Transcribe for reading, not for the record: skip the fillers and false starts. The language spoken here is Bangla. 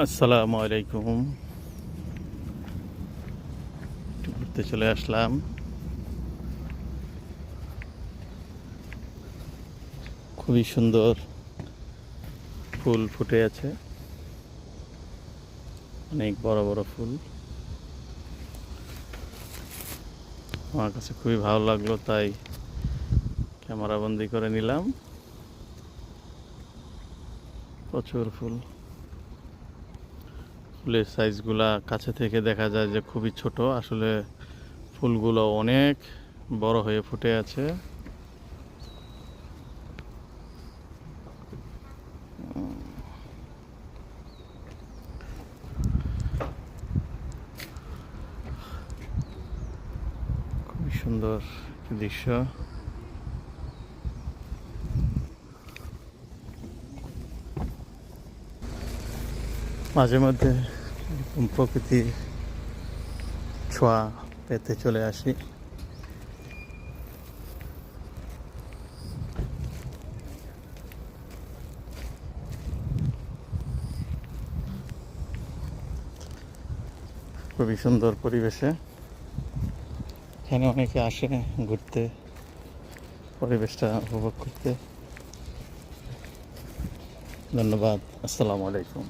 আসসালামু আলাইকুম। একটু ঘুরতে চলে আসলাম। খুবই সুন্দর ফুল ফুটে আছে, অনেক বড় বড় ফুল। আমার কাছে খুবই ভালো লাগলো, তাই ক্যামেরা বন্দি করে নিলাম। প্রচুর ফুল। ফুলের সাইজগুলা কাছে থেকে দেখা যায় যে খুবই ছোট, আসলে ফুলগুলো অনেক বড় হয়ে ফুটে আছে। খুবই সুন্দর একটি দৃশ্য। মাঝে মধ্যে এরকম প্রকৃতির ছোঁয়া পেতে চলে আসি। খুবই সুন্দর পরিবেশে এখানে অনেকে আসে ঘুরতে, পরিবেশটা উপভোগ করতে। ধন্যবাদ। আসসালামু আলাইকুম।